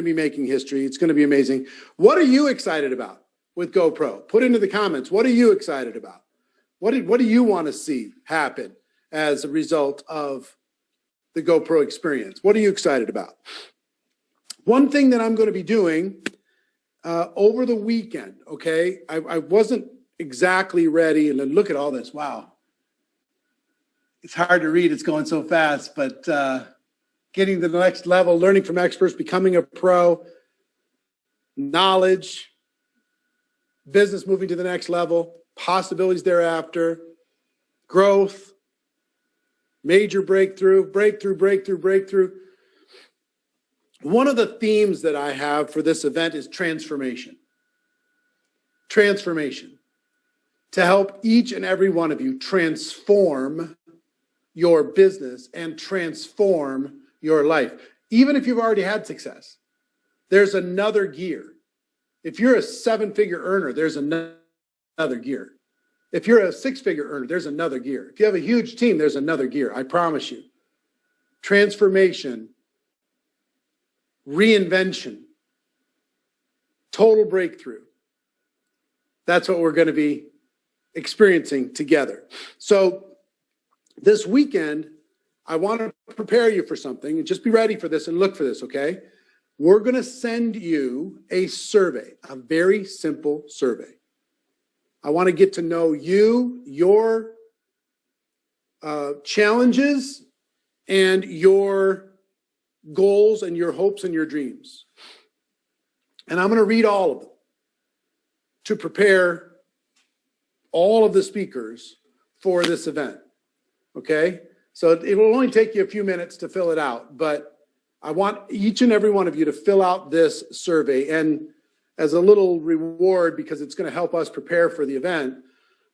to be making history. It's going to be amazing. What are you excited about with GoPro? Put into the comments. What are you excited about? What do you want to see happen as a result of the GoPro experience? What are you excited about? One thing that I'm going to be doing over the weekend, okay? I wasn't exactly ready, and then look at all this. Wow. It's hard to read. It's going so fast, but getting to the next level, learning from experts, becoming a pro, knowledge, business moving to the next level, possibilities thereafter, growth, major breakthrough. One of the themes that I have for this event is transformation. Transformation. To help each and every one of you transform your business and transform your life. Even if you've already had success, there's another gear. If you're a 7-figure earner, there's another gear. If you're a 6-figure earner, there's another gear. If you have a huge team, there's another gear. I promise you. Transformation, reinvention, total breakthrough. That's what we're going to be experiencing together. So this weekend, I want to prepare you for something, and just be ready for this and look for this, okay? We're going to send you a survey, a very simple survey. I want to get to know you, your challenges, and your goals, and your hopes, and your dreams. And I'm going to read all of them to prepare all of the speakers for this event, okay? So it will only take you a few minutes to fill it out, but I want each and every one of you to fill out this survey. And as a little reward, because it's going to help us prepare for the event,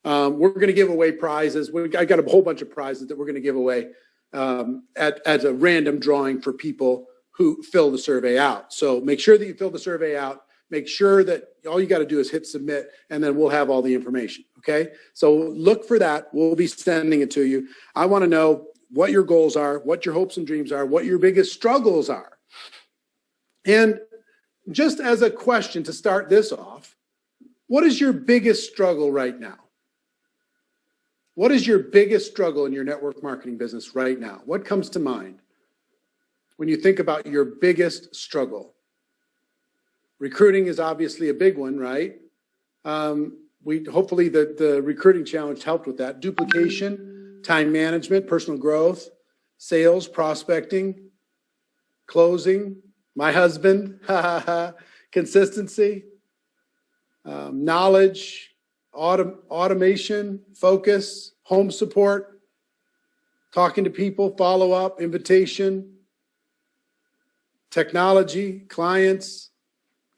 we're going to give away prizes. I got a whole bunch of prizes that we're going to give away as a random drawing for people who fill the survey out. So make sure that you fill the survey out. Make sure that all you got to do is hit submit, and then we'll have all the information, okay? So look for that. We'll be sending it to you. I want to know what your goals are, what your hopes and dreams are, what your biggest struggles are. And just as a question to start this off, what is your biggest struggle right now? What is your biggest struggle in your network marketing business right now? What comes to mind when you think about your biggest struggle? Recruiting is obviously a big one, right? Hopefully the recruiting challenge helped with that. Duplication, time management, personal growth, sales, prospecting, closing, my husband, consistency, knowledge, automation, focus, home support, talking to people, follow up, invitation, technology, clients,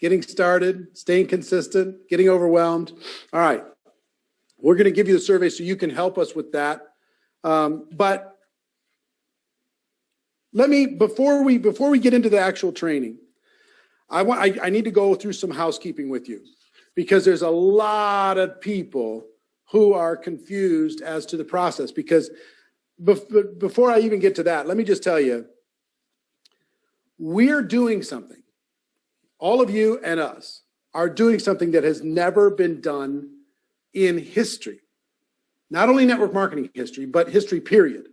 getting started, staying consistent, getting overwhelmed. All right, we're going to give you the survey so you can help us with that. But let me, before we get into the actual training, I need to go through some housekeeping with you, because there's a lot of people who are confused as to the process. Because before I even get to that, let me just tell you, we're doing something. All of you and us are doing something that has never been done in history. Not only network marketing history, but history, period.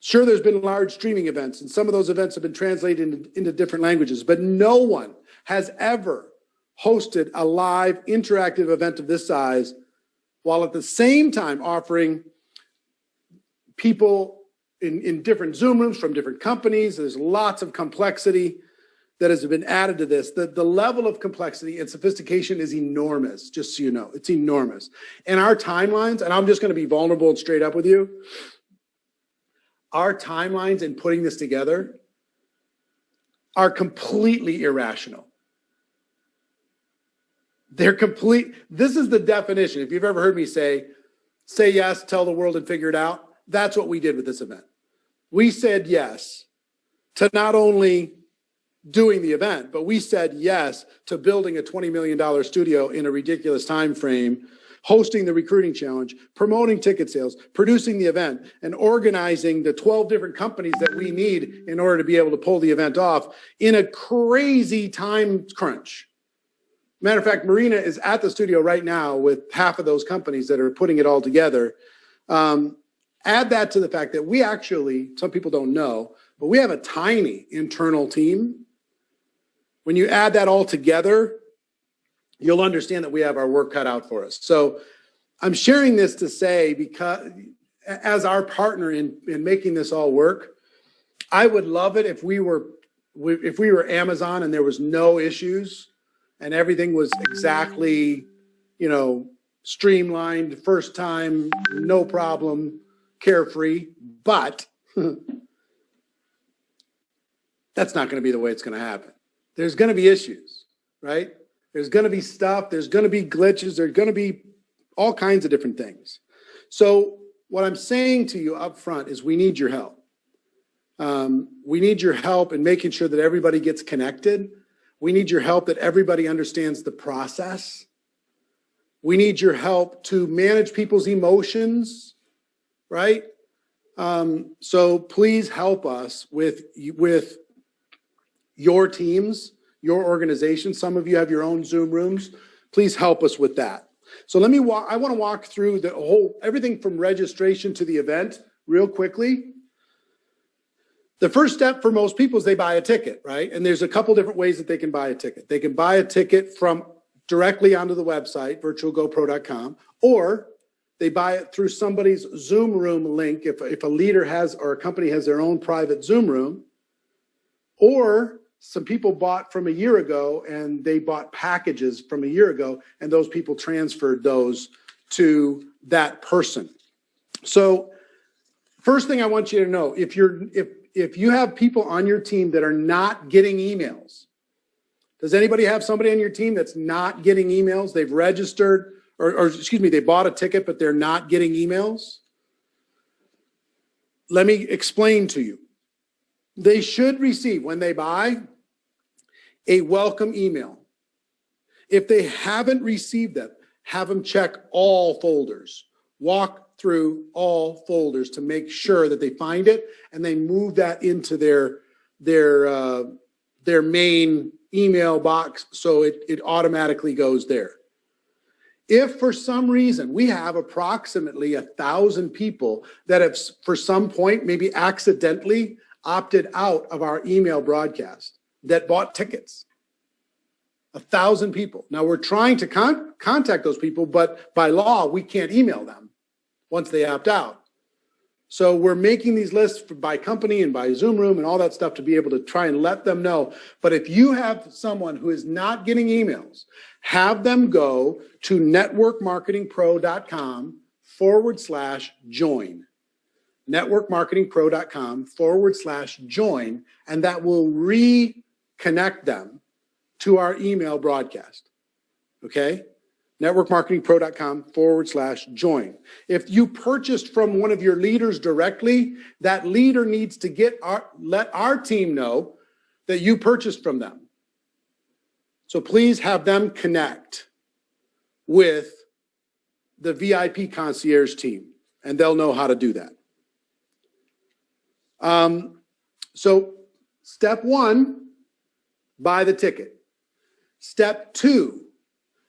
Sure, there's been large streaming events, and some of those events have been translated into different languages, but no one has ever hosted a live interactive event of this size while at the same time offering people in different Zoom rooms from different companies. There's lots of complexity that has been added to this. The level of complexity and sophistication is enormous, just so you know. It's enormous. And our timelines, and I'm just going to be vulnerable and straight up with you, our timelines in putting this together are completely irrational. They're complete. This is the definition. If you've ever heard me say yes, tell the world and figure it out, that's what we did with this event. We said yes to not only doing the event, but we said yes to building a $20 million studio in a ridiculous time frame, hosting the recruiting challenge, promoting ticket sales, producing the event, and organizing the 12 different companies that we need in order to be able to pull the event off in a crazy time crunch. Matter of fact, Marina is at the studio right now with half of those companies that are putting it all together. Add that to the fact that we actually, some people don't know, but we have a tiny internal team. When you add that all together, you'll understand that we have our work cut out for us. So I'm sharing this to say, because as our partner in making this all work, I would love it if we were Amazon and there was no issues and everything was exactly, streamlined, first time, no problem, carefree. But that's not going to be the way it's going to happen. There's going to be issues, right? There's going to be stuff. There's going to be glitches. There's going to be all kinds of different things. So what I'm saying to you up front is we need your help. We need your help in making sure that everybody gets connected. We need your help that everybody understands the process. We need your help to manage people's emotions, right? So please help us with your teams, your organization. Some of you have your own Zoom rooms. Please help us with that. So I want to walk through everything from registration to the event real quickly. The first step for most people is they buy a ticket, right? And there's a couple different ways that they can buy a ticket. They can buy a ticket from directly onto the website, virtualgopro.com, or they buy it through somebody's Zoom room link if a leader has or a company has their own private Zoom room, or some people bought from a year ago and they bought packages from a year ago and those people transferred those to that person. So first thing I want you to know, if you have people on your team that are not getting emails, does anybody have somebody on your team that's not getting emails? They've registered, they bought a ticket, but they're not getting emails? Let me explain to you. They should receive, when they buy, a welcome email. If they haven't received that, have them check all folders. Walk through all folders to make sure that they find it and they move that into their main email box so it automatically goes there. If for some reason we have approximately 1,000 people that have for some point maybe accidentally opted out of our email broadcast that bought tickets, 1,000 people. Now we're trying to contact those people, but by law we can't email them once they opt out. So we're making these lists by company and by Zoom room and all that stuff to be able to try and let them know. But if you have someone who is not getting emails, have them go to networkmarketingpro.com/join. networkmarketingpro.com/join, and that will reconnect them to our email broadcast. Okay? networkmarketingpro.com/join. If you purchased from one of your leaders directly, that leader needs to let our team know that you purchased from them. So please have them connect with the VIP concierge team, and they'll know how to do that. So step one, buy the ticket. Step two,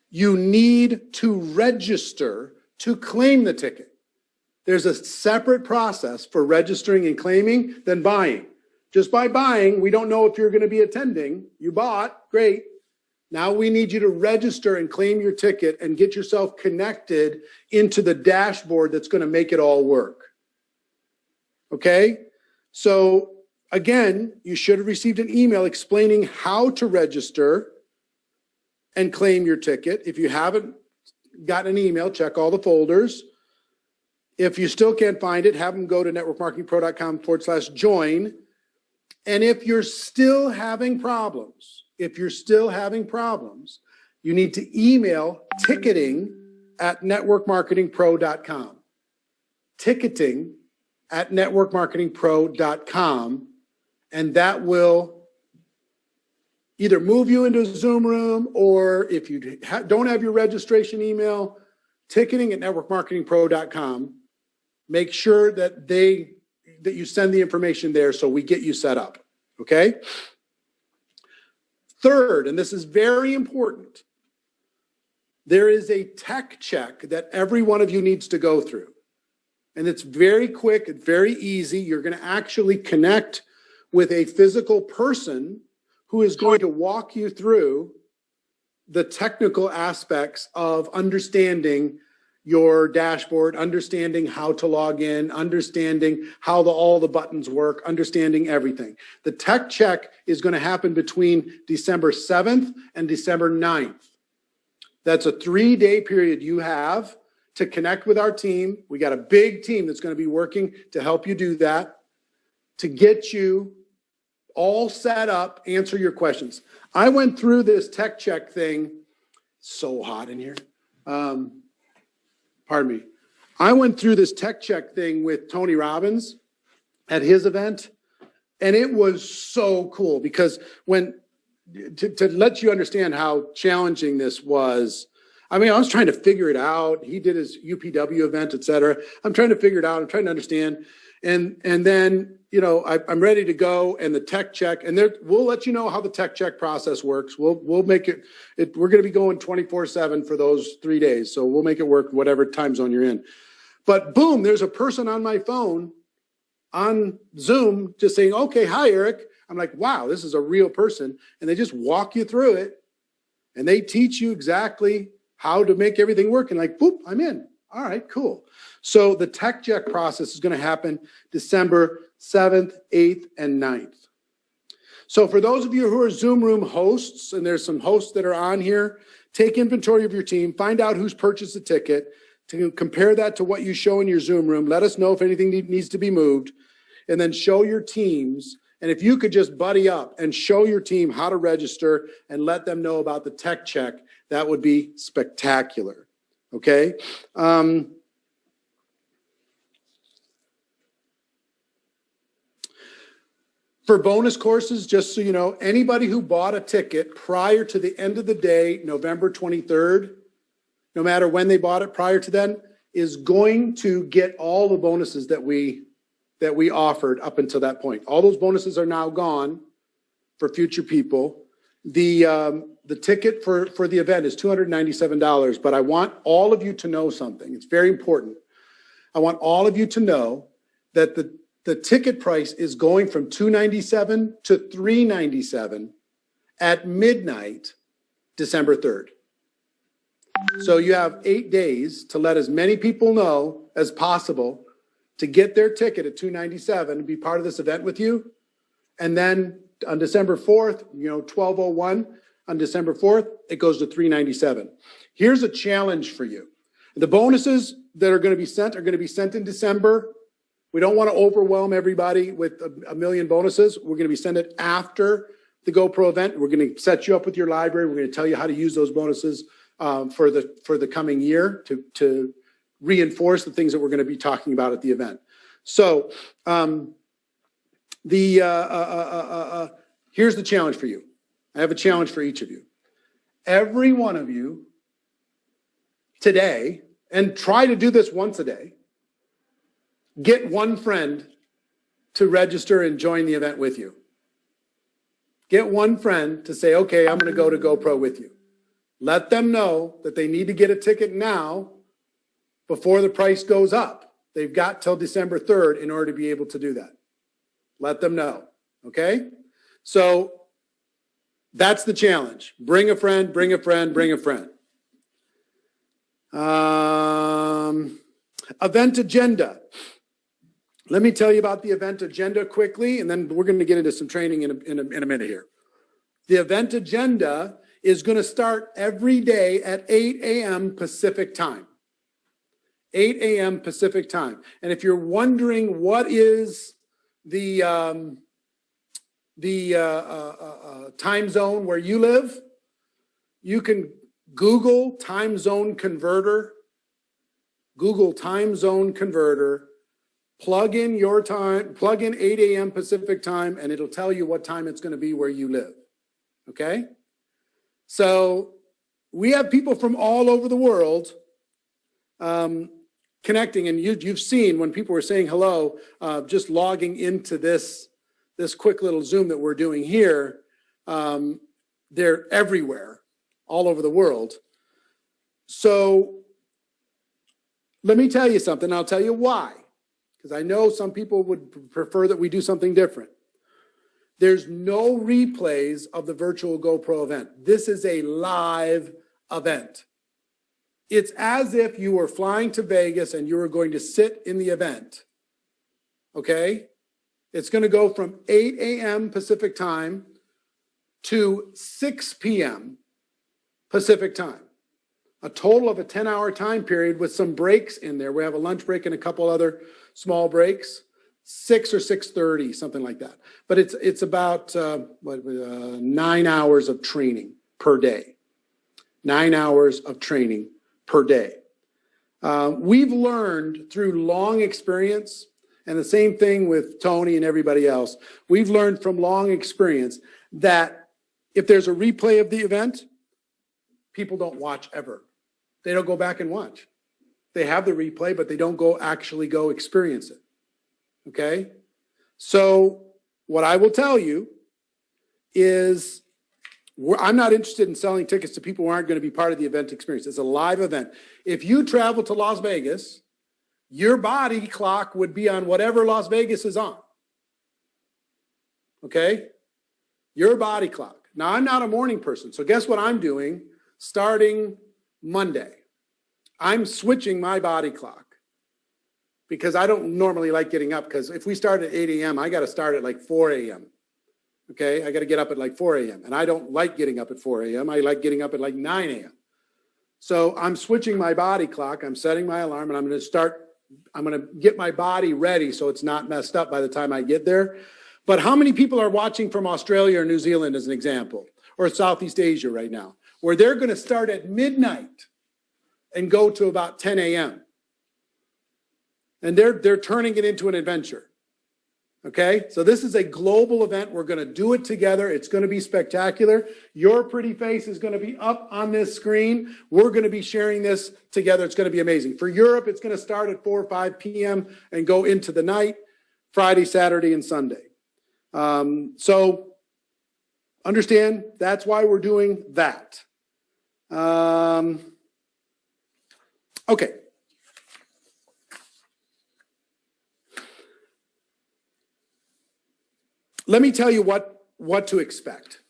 you need to register to claim the ticket. There's a separate process for registering and claiming than buying. Just by buying, we don't know if you're going to be attending. You bought, great. Now we need you to register and claim your ticket and get yourself connected into the dashboard that's going to make it all work. Okay? So again, you should have received an email explaining how to register and claim your ticket. If you haven't gotten an email, check all the folders. If you still can't find it, have them go to networkmarketingpro.com/join. And if you're still having problems, you need to email ticketing@networkmarketingpro.com. Ticketing@networkmarketingpro.com, and that will either move you into a Zoom room, or if you don't have your registration email, ticketing@networkmarketingpro.com. Make sure that you send the information there so we get you set up, okay? Third, and this is very important, there is a tech check that every one of you needs to go through. And it's very quick, it's very easy. You're going to actually connect with a physical person who is going to walk you through the technical aspects of understanding your dashboard, understanding how to log in, understanding how all the buttons work, understanding everything. The tech check is going to happen between December 7th and December 9th. That's a 3-day period you have to connect with our team. We got a big team that's going to be working to help you do that, to get you all set up, answer your questions. I went through this tech check thing, so hot in here. Pardon me. I went through this tech check thing with Tony Robbins at his event, and it was so cool because to let you understand how challenging this was, I mean, I was trying to figure it out. He did his UPW event, et cetera. I'm trying to figure it out. I'm trying to understand. And then, you know, I'm ready to go, and the tech check, and we'll let you know how the tech check process works. We'll make it we're going to be going 24/7 for those 3 days. So we'll make it work whatever time zone you're in. But boom, there's a person on my phone on Zoom just saying, okay, hi, Eric. I'm like, wow, this is a real person. And they just walk you through it, and they teach you exactly how to make everything work. And like, boop, I'm in. All right, cool. So the tech check process is going to happen December 7th, 8th, and 9th. So for those of you who are Zoom room hosts, and there's some hosts that are on here, take inventory of your team, find out who's purchased the ticket, to compare that to what you show in your Zoom room. Let us know if anything needs to be moved, and then show your teams. And if you could just buddy up and show your team how to register and let them know about the tech check, that would be spectacular. Okay? For bonus courses, just so you know, anybody who bought a ticket prior to the end of the day, November 23rd, no matter when they bought it prior to then, is going to get all the bonuses that we offered up until that point. All those bonuses are now gone for future people. The ticket for the event is $297, but I want all of you to know something. It's very important. I want all of you to know that the ticket price is going from $297 to $397 at midnight, December 3rd. So you have 8 days to let as many people know as possible to get their ticket at $297 and be part of this event with you. And then on December 4th, 12:01 on December 4th, it goes to $397. Here's a challenge for you. The bonuses that are going to be sent in December. We don't want to overwhelm everybody with a million bonuses. We're going to be sending it after the GoPro event. We're going to set you up with your library. We're going to tell you how to use those bonuses for the coming year to reinforce the things that we're going to be talking about at the event. So here's the challenge for you. I have a challenge for each of you. Every one of you today, and try to do this once a day, get one friend to register and join the event with you. Get one friend to say, okay, I'm going to go to GoPro with you. Let them know that they need to get a ticket now before the price goes up. They've got till December 3rd in order to be able to do that. Let them know, okay? So that's the challenge. Bring a friend, bring a friend, bring a friend. Event agenda. Let me tell you about the event agenda quickly, and then we're going to get into some training in a minute here. The event agenda is going to start every day at 8 a.m. Pacific time. 8 a.m. Pacific time. And if you're wondering what is the time zone where you live, you can Google time zone converter. Google time zone converter. Plug in your time, plug in 8 a.m. Pacific time, and it'll tell you what time it's going to be where you live. Okay? So we have people from all over the world connecting, and you've seen when people were saying hello, just logging into this quick little Zoom that we're doing here, they're everywhere, all over the world. So let me tell you something. I'll tell you why, because I know some people would prefer that we do something different. There's no replays of the virtual GoPro event. This is a live event. It's as if you were flying to Vegas and you were going to sit in the event. Okay? It's going to go from 8 a.m. Pacific time to 6 p.m. Pacific time. A total of a 10-hour time period with some breaks in there. We have a lunch break and a couple other small breaks. 6 or 6:30, something like that. But it's about 9 hours of training per day. 9 hours of training per day. We've learned through long experience, and the same thing with Tony and everybody else, we've learned from long experience that if there's a replay of the event, people don't watch ever. They don't go back and watch. They have the replay, but they don't actually go experience it. Okay? So what I will tell you is I'm not interested in selling tickets to people who aren't going to be part of the event experience. It's a live event. If you travel to Las Vegas, your body clock would be on whatever Las Vegas is on. Okay? Your body clock. Now, I'm not a morning person, so guess what I'm doing starting Monday? I'm switching my body clock because I don't normally like getting up, because if we start at 8 a.m., I got to start at like 4 a.m. Okay? I got to get up at like 4 a.m. And I don't like getting up at 4 a.m. I like getting up at like 9 a.m. So I'm switching my body clock. I'm setting my alarm, and I'm going to get my body ready so it's not messed up by the time I get there. But how many people are watching from Australia or New Zealand as an example, or Southeast Asia right now, where they're going to start at midnight and go to about 10 a.m.? And they're turning it into an adventure. Okay? So this is a global event. We're going to do it together. It's going to be spectacular. Your pretty face is going to be up on this screen. We're going to be sharing this together. It's going to be amazing. For Europe, it's going to start at 4 or 5 p.m. and go into the night, Friday, Saturday, and Sunday. So understand, that's why we're doing that. Okay. Let me tell you what to expect.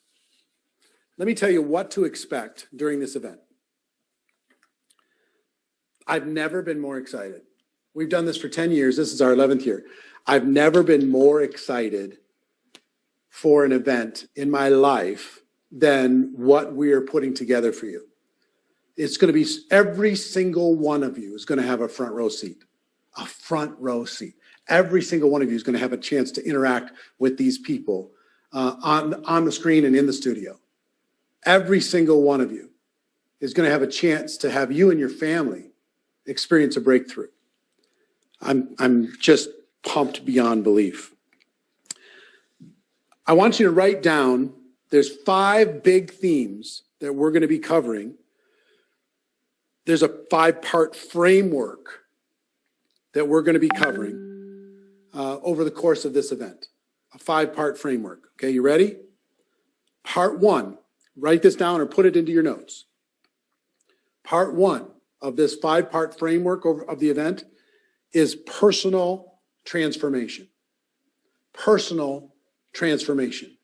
Let me tell you what to expect during this event. I've never been more excited. We've done this for 10 years. This is our 11th year. I've never been more excited for an event in my life than what we are putting together for you. It's going to be every single one of you is going to have a front row seat. A front row seat. Every single one of you is going to have a chance to interact with these people on the screen and in the studio. Every single one of you is going to have a chance to have you and your family experience a breakthrough. I'm just pumped beyond belief. I want you to write down, there's 5 big themes that we're going to be covering. There's a 5-part framework that we're going to be covering over the course of this event. A 5-part framework. Okay, you ready? Part 1, write this down or put it into your notes. Part 1 of this 5-part framework of the event is personal transformation. Personal transformation.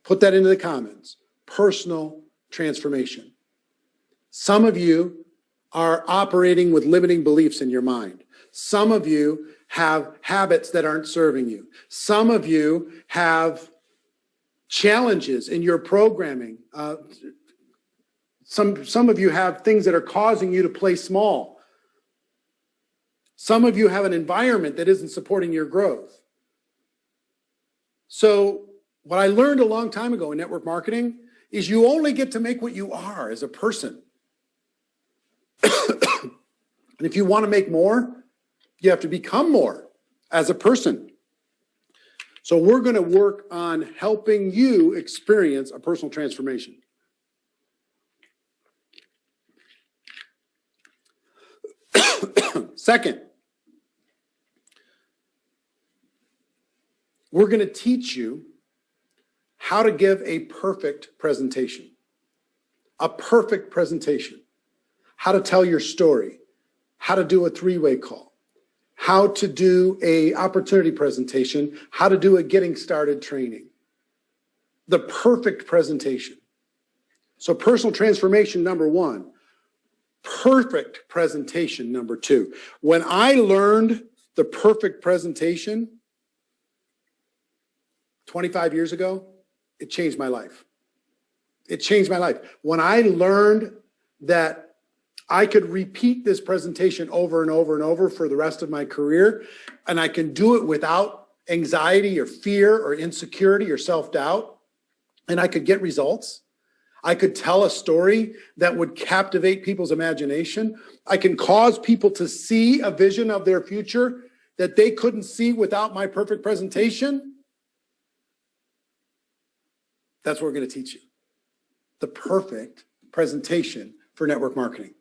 Put that into the comments. Personal transformation. Some of you are operating with limiting beliefs in your mind. Some of you have habits that aren't serving you. Some of you have challenges in your programming. Some of you have things that are causing you to play small. Some of you have an environment that isn't supporting your growth. So what I learned a long time ago in network marketing is you only get to make what you are as a person. And if you want to make more, you have to become more as a person. So we're going to work on helping you experience a personal transformation. Second, we're going to teach you how to give a perfect presentation. A perfect presentation. How to tell your story. How to do a three-way call. How to do a opportunity presentation. How to do a getting started training. The perfect presentation. So personal transformation, number one. Perfect presentation, number two. When I learned the perfect presentation 25 years ago, it changed my life. It changed my life. When I learned that I could repeat this presentation over and over and over for the rest of my career, and I can do it without anxiety or fear or insecurity or self-doubt, and I could get results. I could tell a story that would captivate people's imagination. I can cause people to see a vision of their future that they couldn't see without my perfect presentation. That's what we're going to teach you. The perfect presentation for network marketing.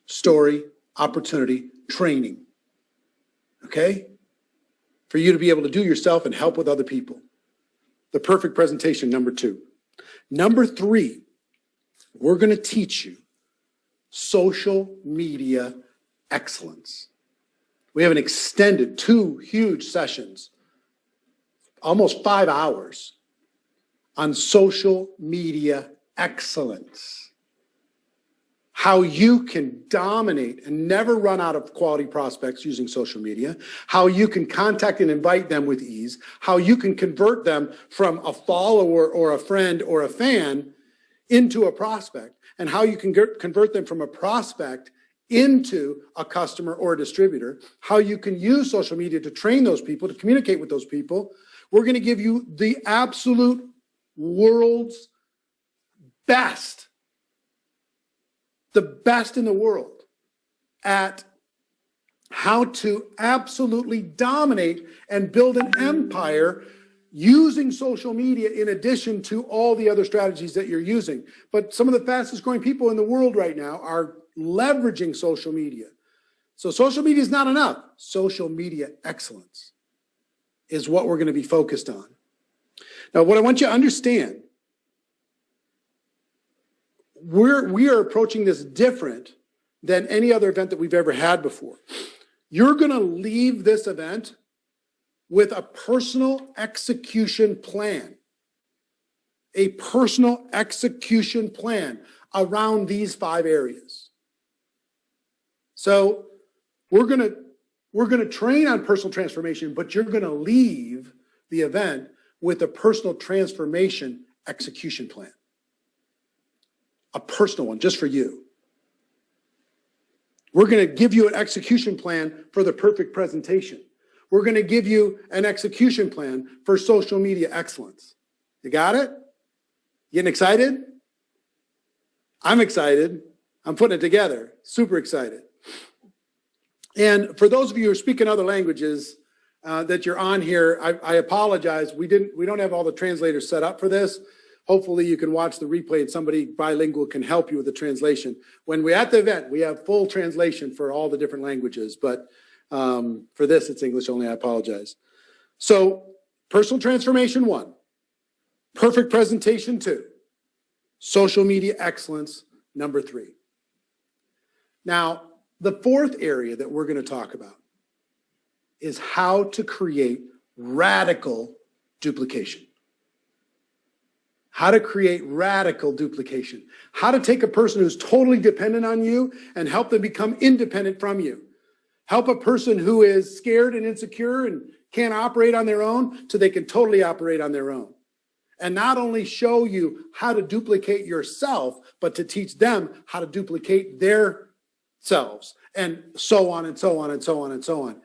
Story, opportunity, training. Okay? For you to be able to do yourself and help with other people. The perfect presentation, number two. Number three, we're going to teach you social media excellence. We have an extended 2 huge sessions, almost 5 hours, on social media excellence. How you can dominate and never run out of quality prospects using social media. How you can contact and invite them with ease. How you can convert them from a follower or a friend or a fan into a prospect. And how you can convert them from a prospect into a customer or a distributor. How you can use social media to train those people, to communicate with those people. We're going to give you the absolute world's best, the best in the world at how to absolutely dominate and build an empire using social media in addition to all the other strategies that you're using. But some of the fastest growing people in the world right now are leveraging social media. So social media is not enough. Social media excellence is what we're going to be focused on. Now, what I want you to understand, we are approaching this different than any other event that we've ever had before. You're going to leave this event with a personal execution plan. A personal execution plan around these 5 areas. So we're going to train on personal transformation, but you're going to leave the event with a personal transformation execution plan. A personal one, just for you. We're going to give you an execution plan for the perfect presentation. We're going to give you an execution plan for social media excellence. You got it? Getting excited? I'm excited. I'm putting it together. Super excited. And for those of you who are speaking other languages that you're on here, I apologize. We don't have all the translators set up for this. Hopefully you can watch the replay and somebody bilingual can help you with the translation. When we're at the event, we have full translation for all the different languages, but for this, it's English only. I apologize. So personal transformation 1, perfect presentation 2, social media excellence number 3. Now, the fourth area that we're going to talk about is how to create radical duplication. How to create radical duplication. How to take a person who's totally dependent on you and help them become independent from you. Help a person who is scared and insecure and can't operate on their own so they can totally operate on their own. And not only show you how to duplicate yourself, but to teach them how to duplicate their selves, and so on and so on and so on and so on.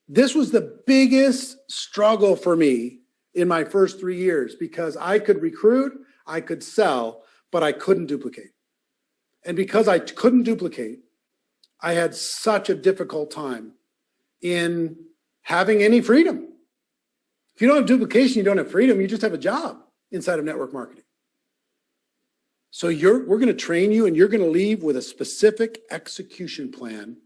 This was the biggest struggle for me in my first 3 years because I could recruit, I could sell, but I couldn't duplicate. And because I couldn't duplicate, I had such a difficult time in having any freedom. If you don't have duplication, you don't have freedom, you just have a job inside of network marketing. So we're going to train you and you're going to leave with a specific execution plan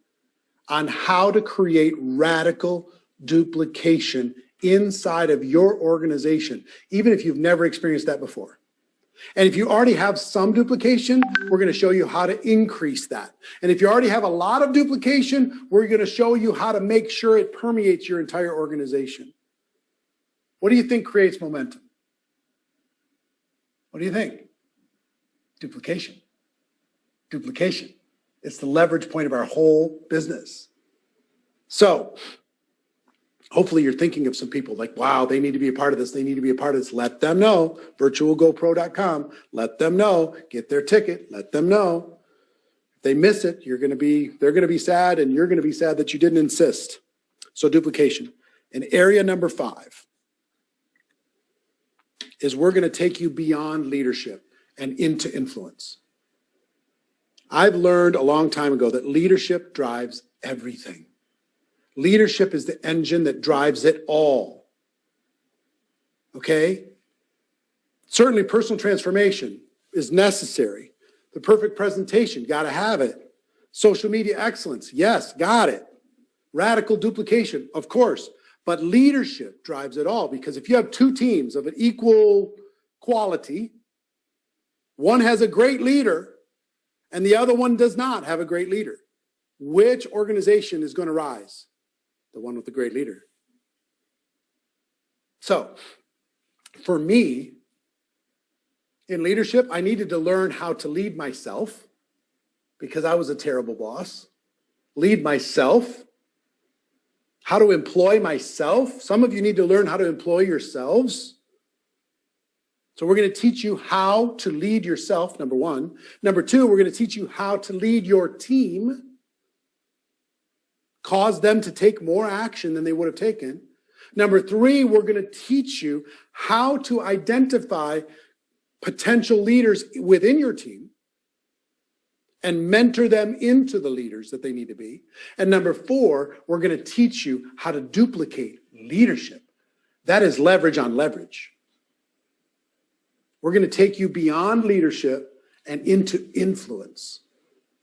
on how to create radical duplication inside of your organization, even if you've never experienced that before. And if you already have some duplication, we're going to show you how to increase that. And if you already have a lot of duplication, we're going to show you how to make sure it permeates your entire organization. What do you think creates momentum? What do you think? Duplication. Duplication. It's the leverage point of our whole business. So hopefully you're thinking of some people like, wow, they need to be a part of this. They need to be a part of this. Let them know. virtualgopro.com. Let them know. Get their ticket. Let them know. If they miss it, they're going to be sad, and you're going to be sad that you didn't insist. So duplication. And area number 5 is we're going to take you beyond leadership and into influence. I've learned a long time ago that leadership drives everything. Leadership is the engine that drives it all. Okay? Certainly personal transformation is necessary. The perfect presentation, got to have it. Social media excellence, yes, got it. Radical duplication, of course. But leadership drives it all, because if you have 2 teams of an equal quality, one has a great leader and the other one does not have a great leader, which organization is going to rise? The one with the great leader. So, for me, in leadership, I needed to learn how to lead myself, because I was a terrible boss. Lead myself. How to employ myself. Some of you need to learn how to employ yourselves. So we're going to teach you how to lead yourself, number 1. Number 2, we're going to teach you how to lead your team. Cause them to take more action than they would have taken. Number 3, we're going to teach you how to identify potential leaders within your team and mentor them into the leaders that they need to be. And number 4, we're going to teach you how to duplicate leadership. That is leverage on leverage. We're going to take you beyond leadership and into influence,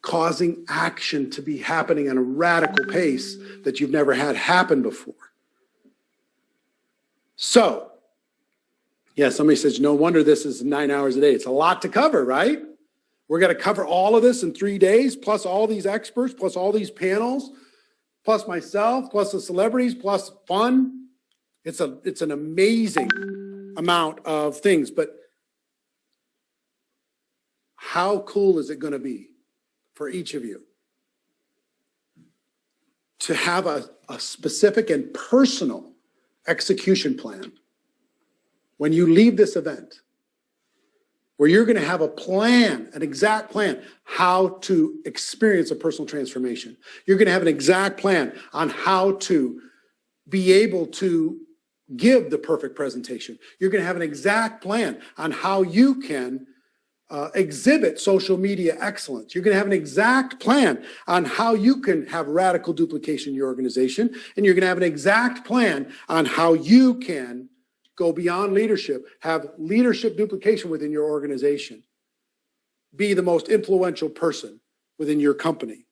causing action to be happening at a radical pace that you've never had happen before. So, yeah, somebody says, no wonder this is 9 hours a day. It's a lot to cover, right? We're going to cover all of this in 3 days, plus all these experts, plus all these panels, plus myself, plus the celebrities, plus fun. It's an amazing amount of things. But how cool is it going to be for each of you to have a specific and personal execution plan when you leave this event, where you're going to have a plan, an exact plan, how to experience a personal transformation. You're going to have an exact plan on how to be able to give the perfect presentation. You're going to have an exact plan on how you can exhibit social media excellence. You're going to have an exact plan on how you can have radical duplication in your organization. And you're going to have an exact plan on how you can go beyond leadership, have leadership duplication within your organization, be the most influential person within your company.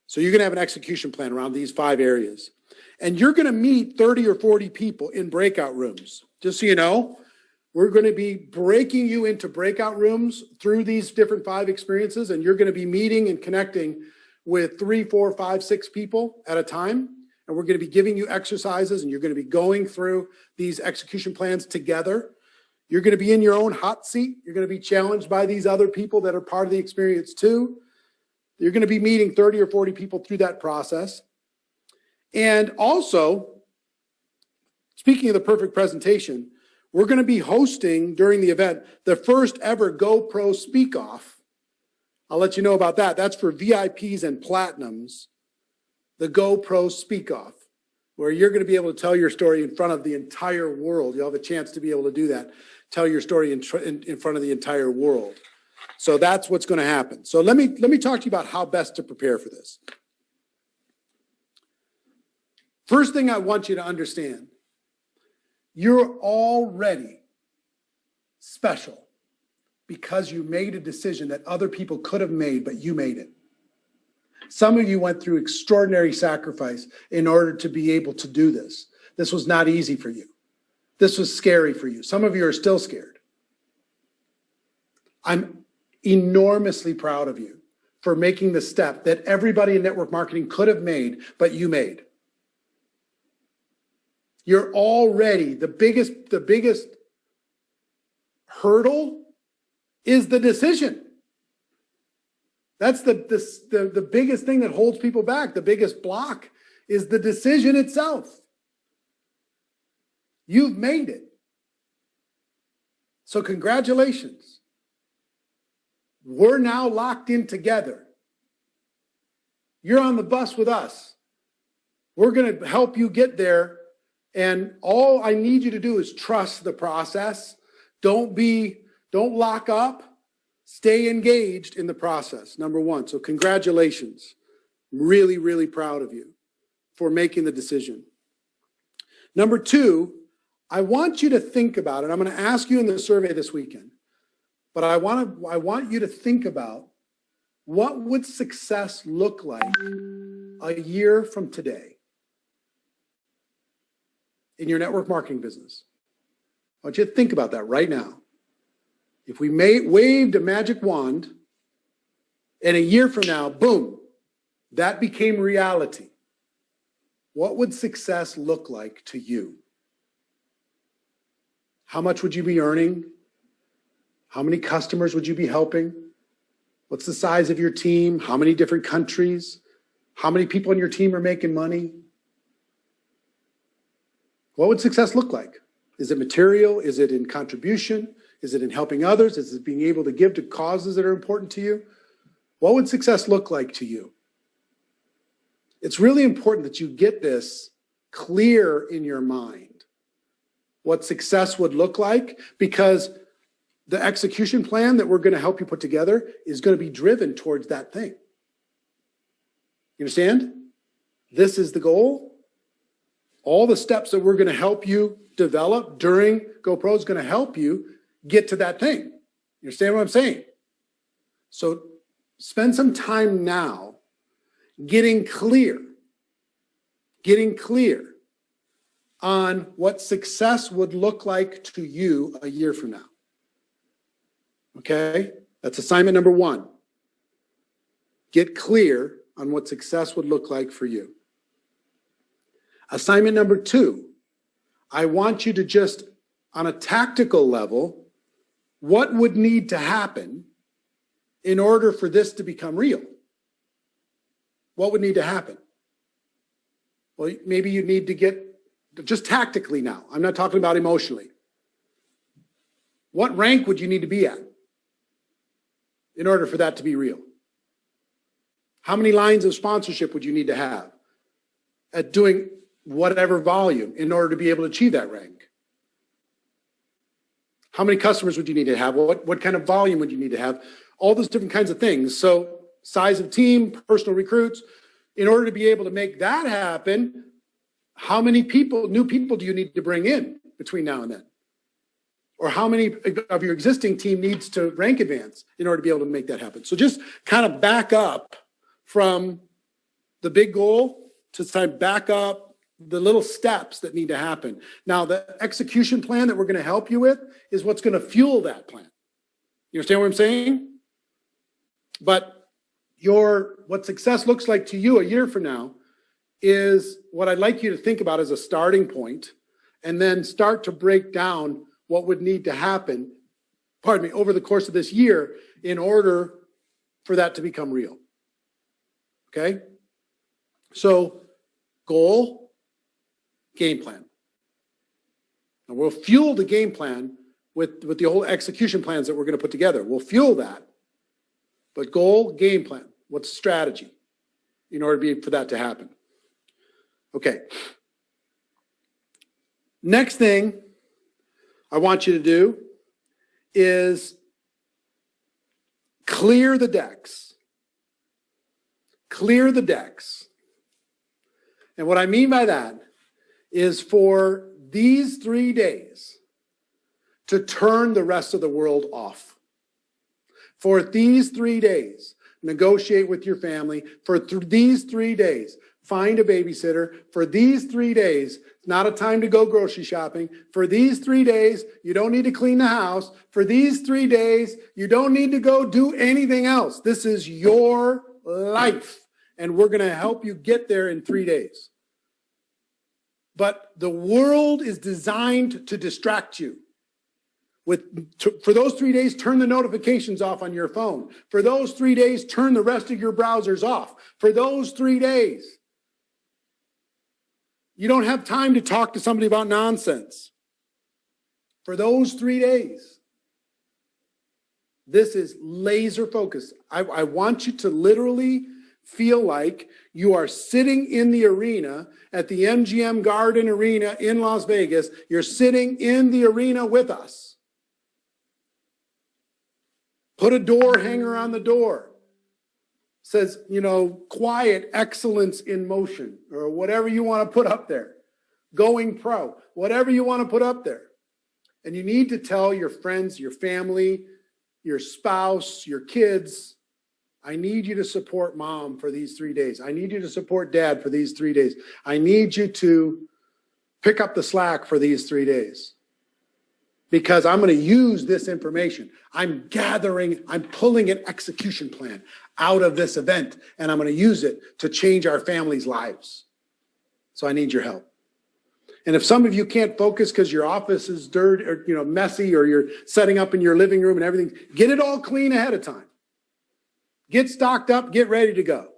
So you're going to have an execution plan around these 5 areas. And you're going to meet 30 or 40 people in breakout rooms. Just so you know, we're going to be breaking you into breakout rooms through these different 5 experiences, and you're going to be meeting and connecting with 3, 4, 5, 6 people at a time. And we're going to be giving you exercises, and you're going to be going through these execution plans together. You're going to be in your own hot seat. You're going to be challenged by these other people that are part of the experience too. You're going to be meeting 30 or 40 people through that process. And also, speaking of the perfect presentation, we're going to be hosting during the event the first ever GoPro Speak Off. I'll let you know about that. That's for VIPs and Platinums, the GoPro Speak Off, where you're going to be able to tell your story in front of the entire world. You'll have a chance to be able to do that, tell your story in front of the entire world. So that's what's going to happen. So let me talk to you about how best to prepare for this. First thing I want you to understand, you're already special because you made a decision that other people could have made, but you made it. Some of you went through extraordinary sacrifice in order to be able to do this. This was not easy for you. This was scary for you. Some of you are still scared. I'm enormously proud of you for making the step that everybody in network marketing could have made, but you made. You're already, the biggest hurdle is the decision. That's the biggest thing that holds people back. The biggest block is the decision itself. You've made it. So congratulations. We're now locked in together. You're on the bus with us. We're going to help you get there. And all I need you to do is trust the process. Don't lock up. Stay engaged in the process, number one. So congratulations. I'm really, really proud of you for making the decision. Number two, I want you to think about it. I'm going to ask you in the survey this weekend, but I want you to think about what would success look like a year from today in your network marketing business. I want you to think about that right now. If we waved a magic wand and a year from now, boom, that became reality, what would success look like to you? How much would you be earning? How many customers would you be helping? What's the size of your team? How many different countries? How many people on your team are making money? What would success look like? Is it material? Is it in contribution? Is it in helping others? Is it being able to give to causes that are important to you? What would success look like to you? It's really important that you get this clear in your mind, what success would look like, because the execution plan that we're going to help you put together is going to be driven towards that thing. You understand? This is the goal. All the steps that we're going to help you develop during GoPro is going to help you get to that thing. You understand what I'm saying? So spend some time now getting clear on what success would look like to you a year from now. Okay? That's assignment number one. Get clear on what success would look like for you. Assignment number two, I want you to just, on a tactical level, what would need to happen in order for this to become real? What would need to happen? Well, maybe you need to get, just tactically now, I'm not talking about emotionally. What rank would you need to be at in order for that to be real? How many lines of sponsorship would you need to have at doing whatever volume in order to be able to achieve that rank? How many customers would you need to have? What kind of volume would you need to have? All those different kinds of things. So size of team, personal recruits. In order to be able to make that happen, how many new people do you need to bring in between now and then? Or how many of your existing team needs to rank advance in order to be able to make that happen? So just kind of back up from the big goal to kind of back up the little steps that need to happen. Now, the execution plan that we're going to help you with is what's going to fuel that plan. You understand what I'm saying? But what success looks like to you a year from now is what I'd like you to think about as a starting point, and then start to break down what would need to happen, over the course of this year in order for that to become real. Okay? So, goal, game plan. And we'll fuel the game plan with the whole execution plans that we're going to put together. We'll fuel that. But goal, game plan. What's the strategy in order for that to happen? Okay. Next thing I want you to do is clear the decks. Clear the decks. And what I mean by that is for these 3 days to turn the rest of the world off. For these 3 days negotiate with your family for these 3 days. Find a babysitter for these 3 days. It's not a time to go grocery shopping. For these 3 days, you don't need to clean the house. For these 3 days, you don't need to go do anything else. This is your life, and we're going to help you get there in 3 days. But the world is designed to distract you. For those 3 days, turn the notifications off on your phone. For those 3 days, turn the rest of your browsers off. For those 3 days, you don't have time to talk to somebody about nonsense. For those 3 days, this is laser focused. I want you to literally feel like you are sitting in the arena at the MGM Garden Arena in Las Vegas. You're sitting in the arena with us. Put a door hanger on the door. Says, quiet excellence in motion, or whatever you want to put up there. Going pro, whatever you want to put up there. And you need to tell your friends, your family, your spouse, your kids, I need you to support mom for these 3 days. I need you to support dad for these 3 days. I need you to pick up the slack for these 3 days. Because I'm going to use this information. I'm pulling an execution plan out of this event, and I'm going to use it to change our families' lives. So I need your help. And if some of you can't focus because your office is dirty or messy, or you're setting up in your living room and everything, get it all clean ahead of time. Get stocked up, get ready to go.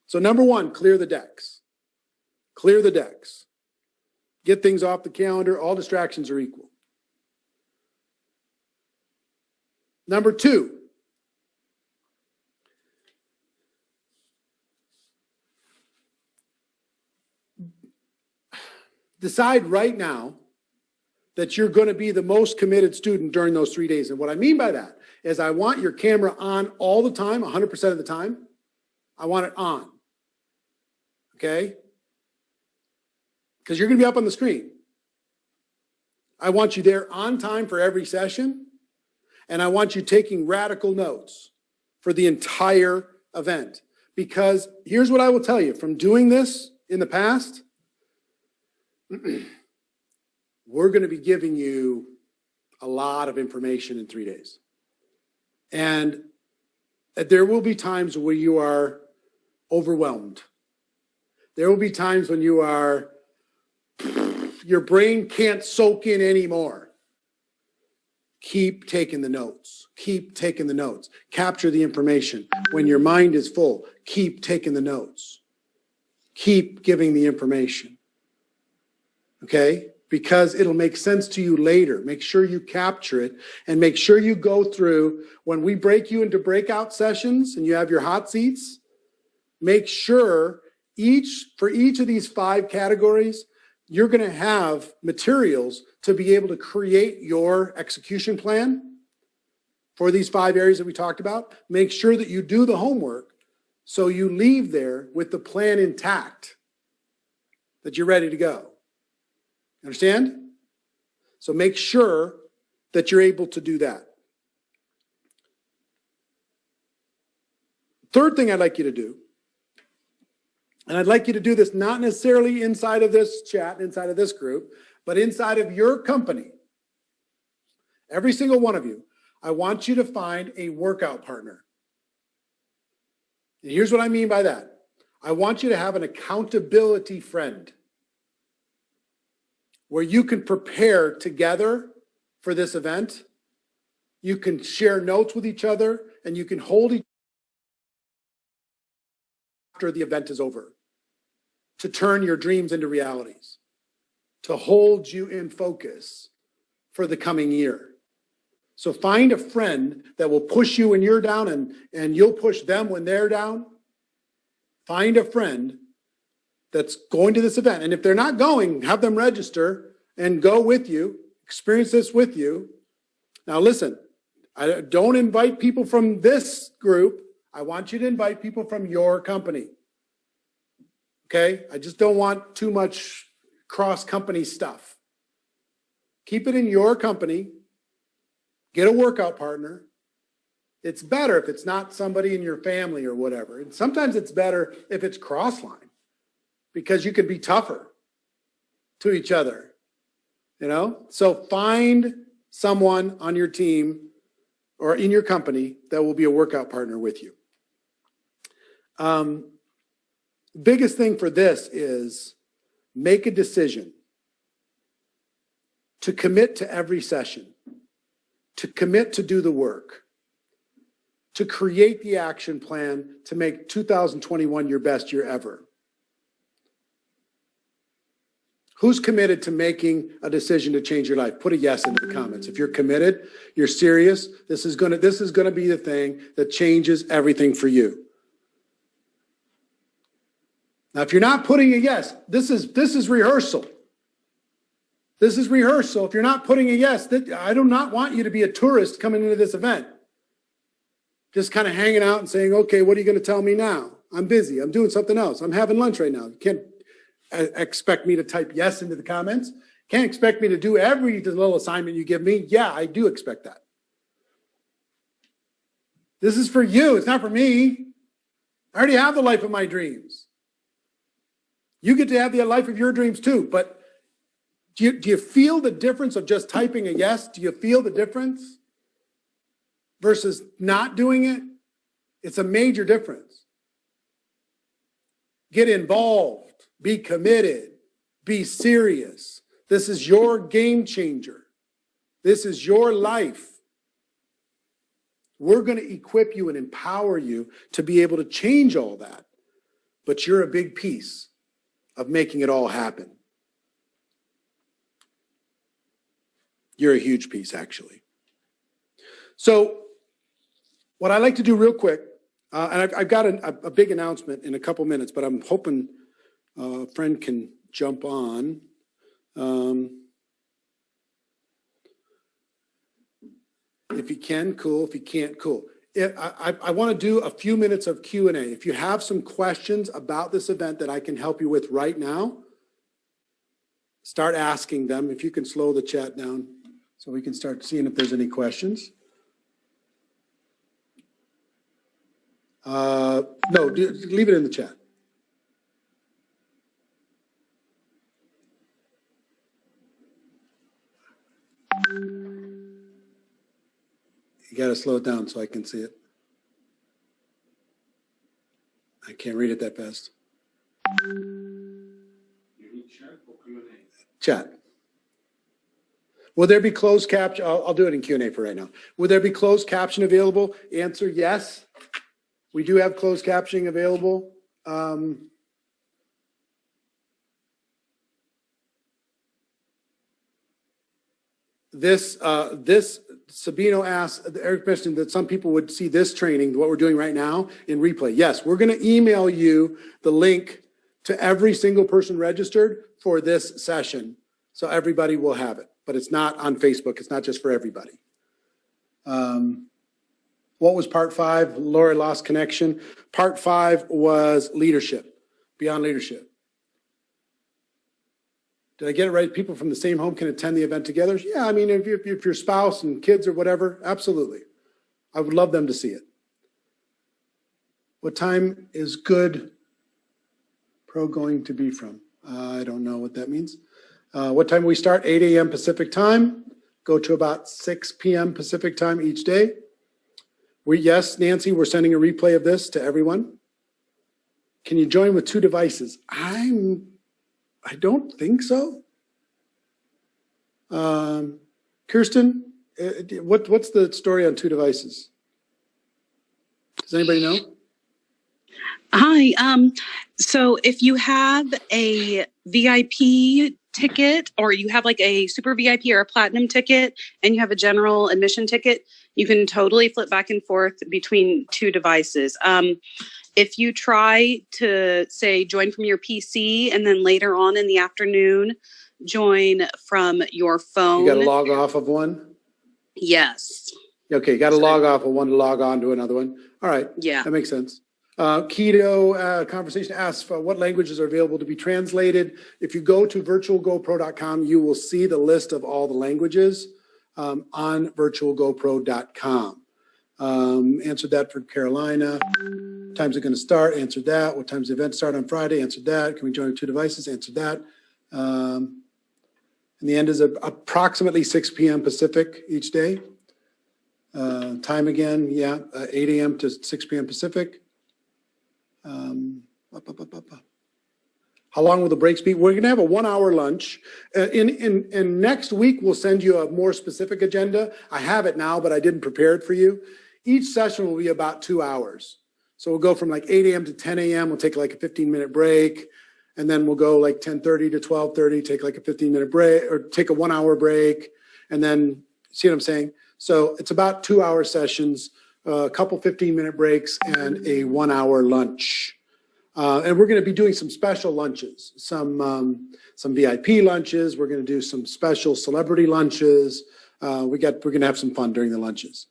So number one, clear the decks. Clear the decks. Get things off the calendar. All distractions are equal. Number two, decide right now that you're going to be the most committed student during those 3 days. And what I mean by that is I want your camera on all the time, 100% of the time. I want it on. Okay? Because you're going to be up on the screen. I want you there on time for every session. And I want you taking radical notes for the entire event. Because here's what I will tell you from doing this in the past, we're going to be giving you a lot of information in 3 days. And there will be times where you are overwhelmed. There will be times when your brain can't soak in anymore. Keep taking the notes. Keep taking the notes. Capture the information. When your mind is full, keep taking the notes. Keep giving the information. Okay? Because it'll make sense to you later. Make sure you capture it, and make sure you go through, when we break you into breakout sessions and you have your hot seats, make sure for each of these 5 categories, you're going to have materials to be able to create your execution plan for these 5 areas that we talked about. Make sure that you do the homework so you leave there with the plan intact, that you're ready to go. Understand? So make sure that you're able to do that. Third thing I'd like you to do, and I'd like you to do this not necessarily inside of this chat, inside of this group, but inside of your company. Every single one of you, I want you to find a workout partner. And here's what I mean by that. I want you to have an accountability friend where you can prepare together for this event. You can share notes with each other, and you can hold each other after the event is over, to turn your dreams into realities, to hold you in focus for the coming year. So find a friend that will push you when you're down, and you'll push them when they're down. Find a friend that's going to this event. And if they're not going, have them register and go with you, experience this with you. Now listen, I don't invite people from this group. I want you to invite people from your company. Okay? I just don't want too much cross-company stuff. Keep it in your company. Get a workout partner. It's better if it's not somebody in your family or whatever. And sometimes it's better if it's cross-line because you can be tougher to each other, you know? So find someone on your team or in your company that will be a workout partner with you. Biggest thing for this is make a decision to commit to every session, to commit to do the work, to create the action plan to make 2021 your best year ever. Who's committed to making a decision to change your life? Put a yes into the comments. If you're committed, you're serious, this is gonna be the thing that changes everything for you. Now, if you're not putting a yes, this is rehearsal. This is rehearsal. If you're not putting a yes, I do not want you to be a tourist coming into this event. Just kind of hanging out and saying, okay, what are you going to tell me now? I'm busy. I'm doing something else. I'm having lunch right now. You can't expect me to type yes into the comments. Can't expect me to do every little assignment you give me. Yeah, I do expect that. This is for you. It's not for me. I already have the life of my dreams. You get to have the life of your dreams too. But do you feel the difference of just typing a yes? Do you feel the difference versus not doing it? It's a major difference. Get involved. Be committed. Be serious. This is your game changer. This is your life. We're going to equip you and empower you to be able to change all that. But you're a big piece of making it all happen. You're a huge piece, actually. So what I like to do real quick, and I've got a big announcement in a couple minutes, but I'm hoping a friend can jump on. If you can, cool. If you can't, cool. I want to do a few minutes of Q&A. If you have some questions about this event that I can help you with right now, start asking them. If you can slow the chat down so we can start seeing if there's any questions. No, leave it in the chat. You got to slow it down so I can see it. I can't read it that fast. Chat. Will there be closed caption? I'll do it in Q&A for right now. Will there be closed caption available? Answer yes. We do have closed captioning available. This Sabino asked, Eric mentioned that some people would see this training, what we're doing right now, in replay. Yes, we're going to email you the link to every single person registered for this session. So everybody will have it, but it's not on Facebook. It's not just for everybody. What was part 5? Laura lost connection. Part 5 was leadership, beyond leadership. Did I get it right? People from the same home can attend the event together? Yeah, I mean, if your spouse and kids or whatever, absolutely. I would love them to see it. What time is Good Pro going to be from? I don't know what that means. What time do we start? 8 a.m. Pacific time. Go to about 6 p.m. Pacific time each day. Yes, Nancy, we're sending a replay of this to everyone. Can you join with 2 devices? I don't think so. Kirsten, what's the story on 2 devices? Does anybody know? Hi. So if you have a VIP ticket, or you have like a super VIP or a platinum ticket, and you have a general admission ticket, you can totally flip back and forth between 2 devices. If you try to, say, join from your PC and then later on in the afternoon, join from your phone. You got to log off of one? Yes. Okay, you got to log off of one to log on to another one. All right. Yeah. That makes sense. Keto Conversation asks what languages are available to be translated. If you go to virtualgopro.com, you will see the list of all the languages on virtualgopro.com. Answered that for Carolina. What time's it going to start? Answered that. What time's the event start on Friday? Answered that. Can we join 2 devices? Answered that. And the end is approximately 6 p.m. Pacific each day. Time again, 8 a.m. to 6 p.m. Pacific. How long will the breaks be? We're going to have a 1-hour lunch. In next week, we'll send you a more specific agenda. I have it now, but I didn't prepare it for you. Each session will be about 2 hours. So we'll go from like 8 a.m. to 10 a.m. We'll take like a 15-minute break. And then we'll go like 10:30 to 12:30, take like a 15-minute break or take a 1-hour break. And then, see what I'm saying? So it's about 2-hour sessions, a couple 15-minute breaks, and a 1-hour lunch. And we're going to be doing some special lunches, some VIP lunches. We're going to do some special celebrity lunches. We're going to have some fun during the lunches.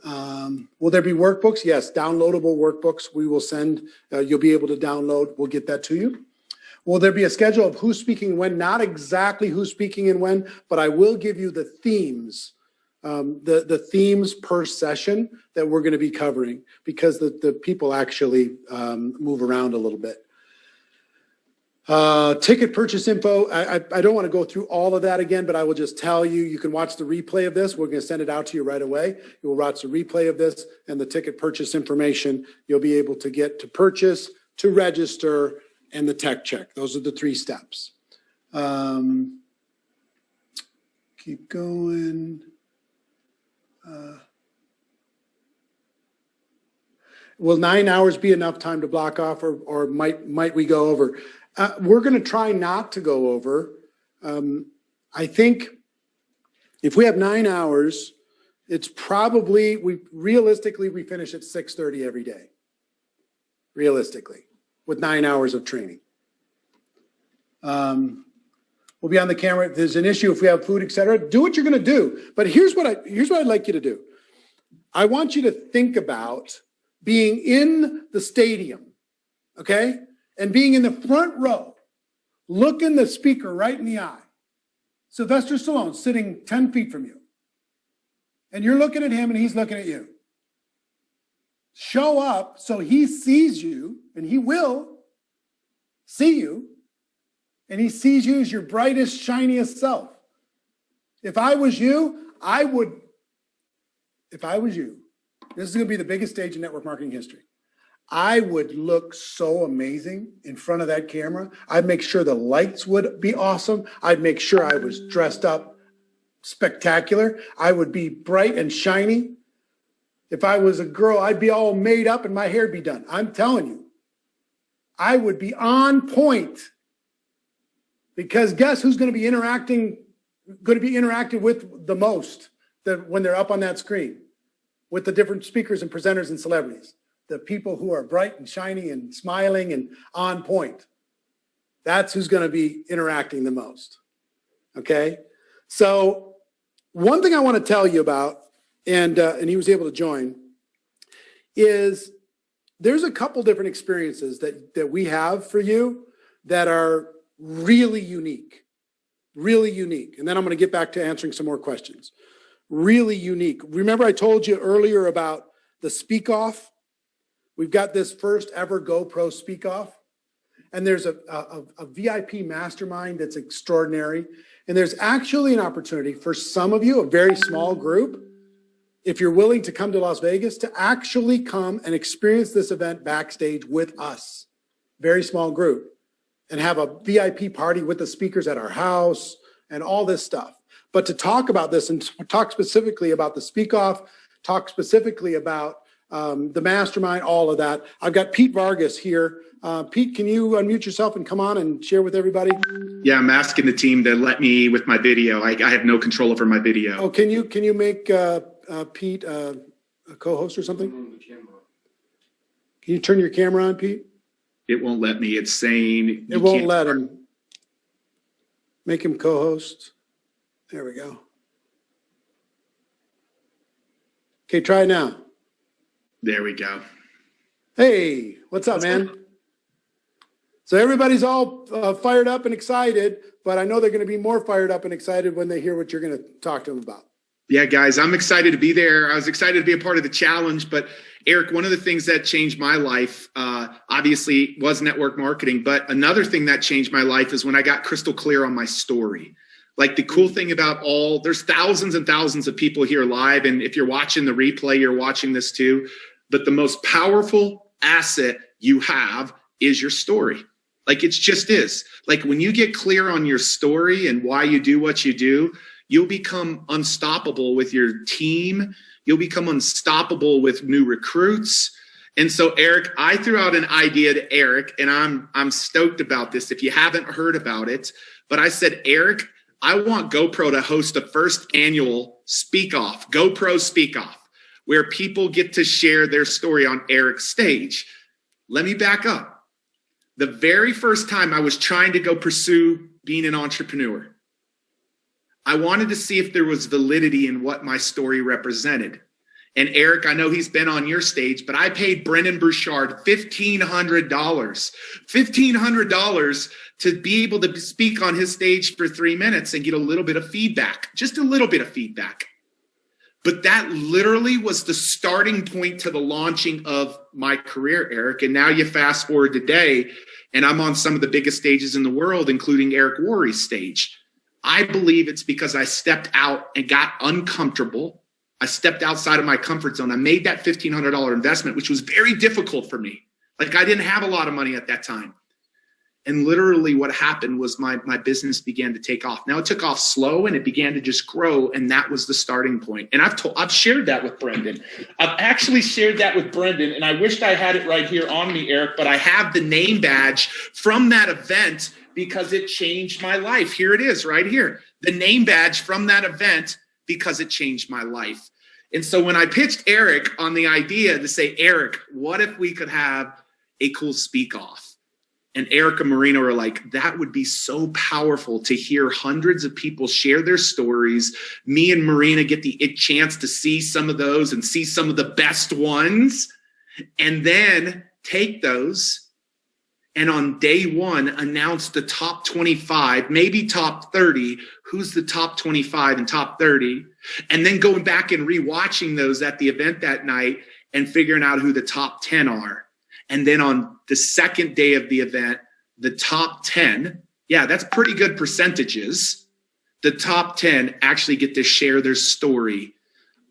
Will there be workbooks? Yes, downloadable workbooks we will send. You'll be able to download. We'll get that to you. Will there be a schedule of who's speaking when? Not exactly who's speaking and when, but I will give you the themes. The themes per session that we're going to be covering, because the people actually move around a little bit. Ticket purchase info. I don't want to go through all of that again, but I will just tell you, you can watch the replay of this. We're going to send it out to you right away. You will watch the replay of this, and the ticket purchase information you'll be able to get to purchase, to register, and the tech check. Those are the 3 steps. Keep going. Will 9 hours be enough time to block off, or might we go over? We're going to try not to go over. I think if we have 9 hours, it's probably, realistically, we finish at 6:30 every day. Realistically, with 9 hours of training. We'll be on the camera. If there's an issue, if we have food, etc., do what you're going to do. But here's what I'd like you to do. I want you to think about being in the stadium, okay? And being in the front row, looking the speaker right in the eye. Sylvester Stallone sitting 10 feet from you. And you're looking at him and he's looking at you. Show up so he sees you, and he will see you, and he sees you as your brightest, shiniest self. If I was you, this is going to be the biggest stage in network marketing history. I would look so amazing in front of that camera. I'd make sure the lights would be awesome. I'd make sure I was dressed up spectacular. I would be bright and shiny. If I was a girl, I'd be all made up and my hair would be done. I'm telling you, I would be on point. Because guess who's going to be interacting with the most when they're up on that screen with the different speakers and presenters and celebrities? The people who are bright and shiny and smiling and on point. That's who's going to be interacting the most. Okay? So one thing I want to tell you about, and he was able to join, is there's a couple different experiences that we have for you that are really unique. And then I'm going to get back to answering some more questions. Really unique. Remember I told you earlier about the Speak Off? We've got this first ever GoPro Speak Off. And there's a VIP mastermind that's extraordinary. And there's actually an opportunity for some of you, a very small group, if you're willing to come to Las Vegas, to actually come and experience this event backstage with us. Very small group. And have a VIP party with the speakers at our house and all this stuff. But to talk about this and talk specifically about the Speak Off, talk specifically about the mastermind, all of that, I've got Pete Vargas here. Pete, can you unmute yourself and come on and share with everybody? Yeah, I'm asking the team to let me with my video. I have no control over my video. Oh, can you make Pete a co-host or something? Can you turn your camera on, Pete? It won't let me. It's saying it won't let him. Make him co-host. There we go. Okay, try now. There we go. Hey, what's up, man? So everybody's all fired up and excited, but I know they're going to be more fired up and excited when they hear what you're going to talk to them about. Yeah, guys, I'm excited to be there. I was excited to be a part of the challenge, but Eric, one of the things that changed my life, obviously was network marketing, but another thing that changed my life is when I got crystal clear on my story. Like the cool thing about there's thousands and thousands of people here live. And if you're watching the replay, you're watching this too. But the most powerful asset you have is your story. Like it just is. Like when you get clear on your story and why you do what you do, you'll become unstoppable with your team. You'll become unstoppable with new recruits. And so, Eric, I threw out an idea to Eric, and I'm stoked about this if you haven't heard about it. But I said, Eric, I want GoPro to host a first annual Speak Off, GoPro Speak Off, where people get to share their story on Eric's stage. Let me back up. The very first time I was trying to go pursue being an entrepreneur, I wanted to see if there was validity in what my story represented. And Eric, I know he's been on your stage, but I paid Brendan Bouchard $1,500 to be able to speak on his stage for 3 minutes and get a little bit of feedback, just a little bit of feedback. But that literally was the starting point to the launching of my career, Eric. And now you fast forward today, and I'm on some of the biggest stages in the world, including Eric Worre's stage. I believe it's because I stepped out and got uncomfortable. I stepped outside of my comfort zone. I made that $1,500 investment, which was very difficult for me. Like I didn't have a lot of money at that time. And literally what happened was my business began to take off. Now it took off slow and it began to just grow. And that was the starting point. And I've shared that with Brendan. I've actually shared that with Brendan. And I wished I had it right here on me, Eric, but I have the name badge from that event because it changed my life. Here it is right here. The name badge from that event because it changed my life. And so when I pitched Eric on the idea to say, Eric, what if we could have a cool speak off? And Eric and Marina were like, that would be so powerful to hear hundreds of people share their stories. Me and Marina get the chance to see some of those and see some of the best ones, and then take those and on day one, announce the top 25, maybe top 30, who's the top 25 and top 30, and then going back and rewatching those at the event that night and figuring out who the top 10 are. And then on the second day of the event, the top 10, yeah, that's pretty good percentages. The top 10 actually get to share their story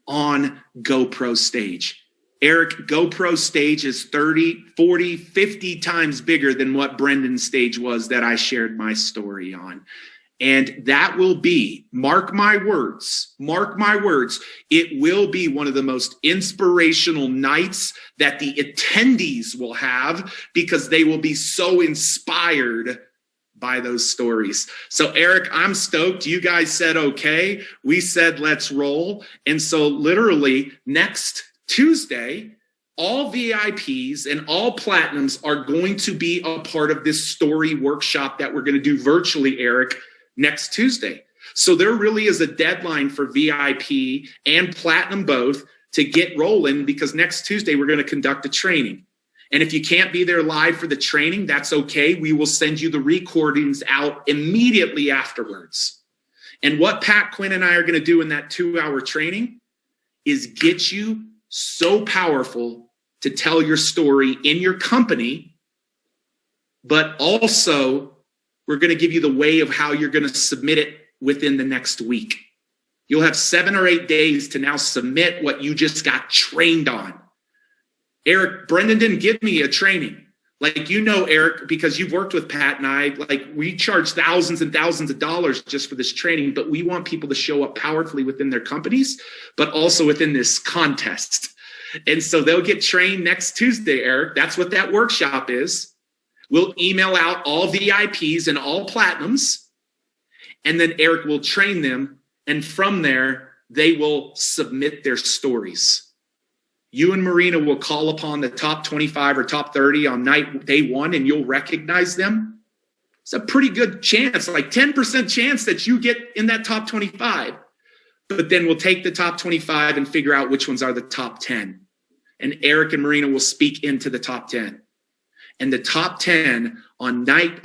on GoPro stage. Eric, GoPro stage is 30, 40, 50 times bigger than what Brendan's stage was that I shared my story on. And that will be, mark my words, it will be one of the most inspirational nights that the attendees will have because they will be so inspired by those stories. So Eric, I'm stoked. You guys said, okay. We said, let's roll. And so literally next Tuesday, all VIPs and all platinums are going to be a part of this story workshop that we're going to do virtually, Eric, next Tuesday. So there really is a deadline for VIP and platinum both to get rolling because next Tuesday we're going to conduct a training. And if you can't be there live for the training, that's okay. We will send you the recordings out immediately afterwards. And what Pat Quinn and I are going to do in that 2-hour training is get you so powerful to tell your story in your company, but also we're going to give you the way of how you're going to submit it within the next week. You'll have 7 or 8 days to now submit what you just got trained on. Eric, Brendan didn't give me a training. Like, you know, Eric, because you've worked with Pat and I, like we charge thousands and thousands of dollars just for this training, but we want people to show up powerfully within their companies, but also within this contest. And so they'll get trained next Tuesday, Eric. That's what that workshop is. We'll email out all VIPs and all platinums, and then Eric will train them. And from there, they will submit their stories. You and Marina will call upon the top 25 or top 30 on day one, and you'll recognize them. It's a pretty good chance, like 10% chance that you get in that top 25. But then we'll take the top 25 and figure out which ones are the top 10. And Eric and Marina will speak into the top 10. And the top 10 on night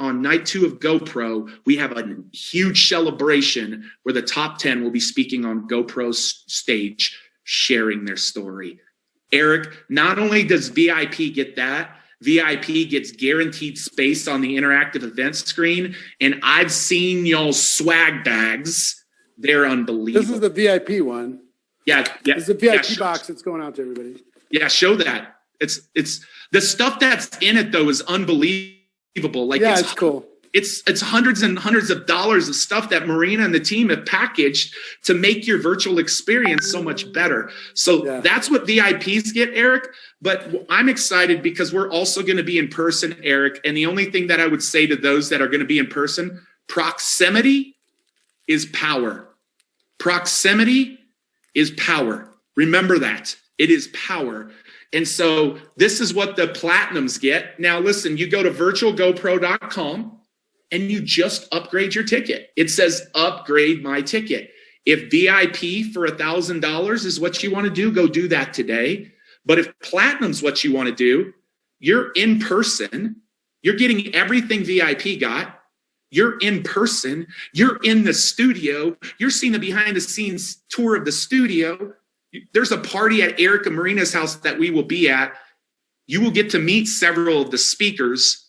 2 of GoPro, we have a huge celebration where the top 10 will be speaking on GoPro's stage, sharing their story. Eric, not only does VIP get that, VIP gets guaranteed space on the interactive event screen. And I've seen y'all's swag bags. They're unbelievable. This is the VIP one. Yeah. This is the VIP box that's going out to everybody. Yeah, show that. It's the stuff that's in it though is unbelievable. Like it's cool. It's hundreds and hundreds of dollars of stuff that Marina and the team have packaged to make your virtual experience so much better. So that's what VIPs get, Eric. But I'm excited because we're also going to be in person, Eric. And the only thing that I would say to those that are going to be in person, proximity is power. Proximity is power. Remember that. It is power. And so this is what the platinums get. Now, listen, you go to virtualgopro.com and you just upgrade your ticket. It says upgrade my ticket. If VIP for $1,000 is what you want to do, go do that today. But if platinum's what you want to do, you're in person. You're getting everything VIP got. You're in person. You're in the studio. You're seeing the behind the scenes tour of the studio. There's a party at Eric and Marina's house that we will be at. You will get to meet several of the speakers.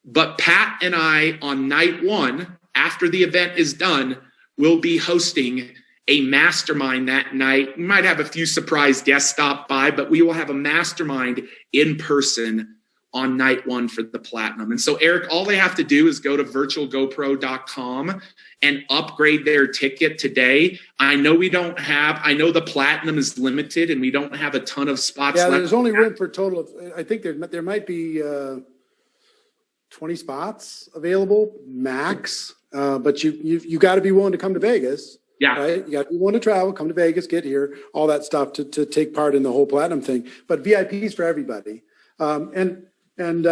But Pat and I, on night 1, after the event is done, will be hosting a mastermind that night. We might have a few surprise guests stop by, but we will have a mastermind in person on night 1 for the platinum. And so, Eric, all they have to do is go to virtualgopro.com and upgrade their ticket today. I know the platinum is limited and we don't have a ton of spots left. There's only room for a total of, I think there might be 20 spots available max, but you got to be willing to come to Vegas. Yeah. Right? You got to be willing to travel, come to Vegas, get here, all that stuff to take part in the whole platinum thing. But VIPs for everybody. And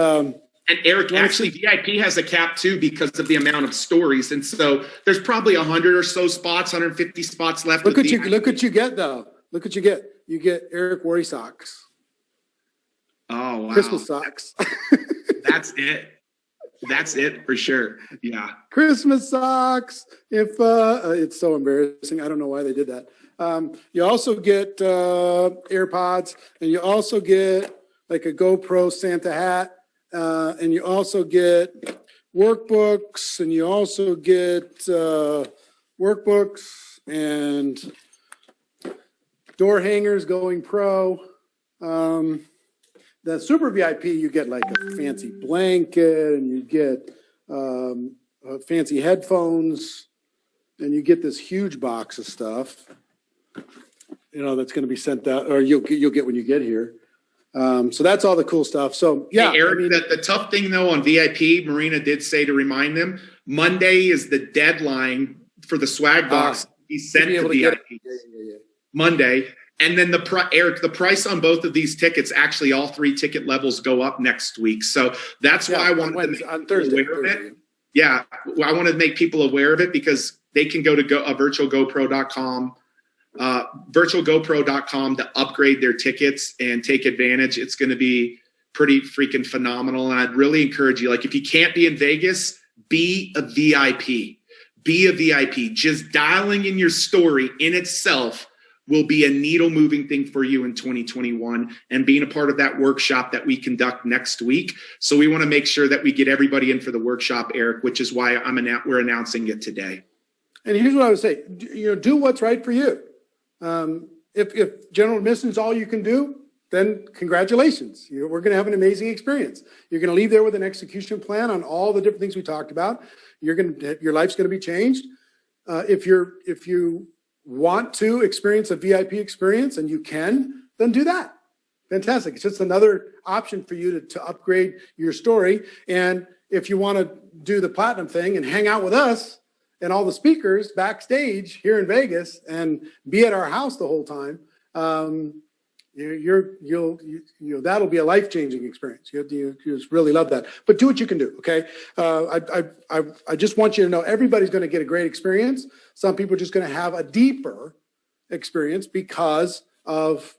Eric, actually, VIP has a cap too because of the amount of stories, and so there's probably 100 or so spots, 150 spots left. Look what you get though. Look what you get. You get Eric worry socks. Oh wow! Christmas socks. That's it. That's it for sure. Yeah. Christmas socks. If it's so embarrassing, I don't know why they did that. You also get AirPods, and you also get like a GoPro Santa hat, and you also get workbooks, and you also get workbooks and door hangers going pro. The super VIP, you get like a fancy blanket, and you get fancy headphones, and you get this huge box of stuff, that's going to be sent out, or you'll get when you get here. So that's all the cool stuff. So yeah, hey, Eric, the tough thing though on VIP, Marina did say to remind them, Monday is the deadline for the swag box to be sent to VIP. Yeah. Monday. And then Eric, the price on both of these tickets, actually all 3 ticket levels go up next week. So that's why I wanted to make on Thursday. Aware of it. Yeah, I wanted to make people aware of it because they can go to virtualgopro.com, virtualgopro.com to upgrade their tickets and take advantage. It's going to be pretty freaking phenomenal. And I'd really encourage you, like if you can't be in Vegas, be a VIP. Be a VIP. Just dialing in your story in itself will be a needle moving thing for you in 2021 and being a part of that workshop that we conduct next week. So we want to make sure that we get everybody in for the workshop, Eric, which is why we're announcing it today. And here's what I would say, do what's right for you. If general admission is all you can do, then congratulations. We're going to have an amazing experience. You're going to leave there with an execution plan on all the different things we talked about. Your life's going to be changed. If you want to experience a VIP experience and you can, then do that. Fantastic. It's just another option for you to upgrade your story. And if you want to do the platinum thing and hang out with us and all the speakers backstage here in Vegas and be at our house the whole time, that'll be a life-changing experience. You just really love that. But do what you can do, okay? I just want you to know everybody's going to get a great experience. Some people are just going to have a deeper experience because of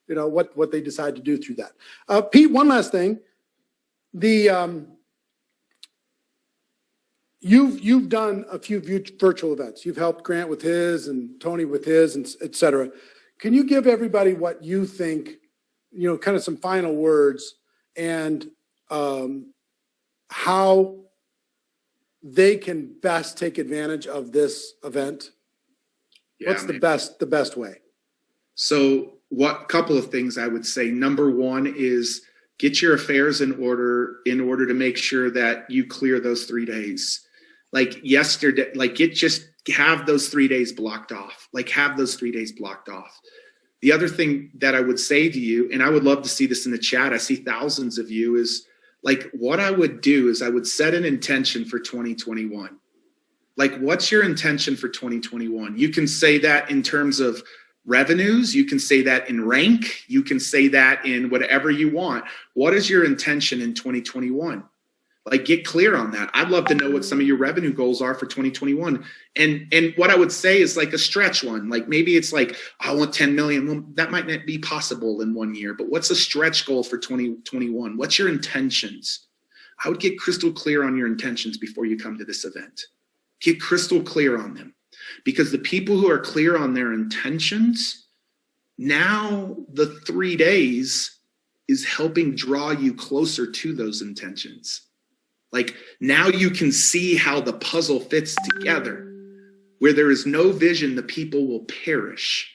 what they decide to do through that. Pete, one last thing. The you've done a few virtual events. You've helped Grant with his and Tony with his, and et cetera. Can you give everybody what you think, kind of some final words and how they can best take advantage of this event? Yeah, What's the best way? So couple of things I would say. Number one is get your affairs in order to make sure that you clear those 3 days. Like yesterday, have those 3 days blocked off. Have those 3 days blocked off. The other thing that I would say to you, and I would love to see this in the chat, I see thousands of you, is what I would do is I would set an intention for 2021. What's your intention for 2021? You can say that in terms of revenues. You can say that in rank. You can say that in whatever you want. What is your intention in 2021? Get clear on that. I'd love to know what some of your revenue goals are for 2021. And what I would say is a stretch one. Maybe it's I want 10 million. Well, that might not be possible in 1 year, but what's a stretch goal for 2021? What's your intentions? I would get crystal clear on your intentions before you come to this event. Get crystal clear on them, because the people who are clear on their intentions, now the 3 days is helping draw you closer to those intentions. Now you can see how the puzzle fits together. Where there is no vision, the people will perish.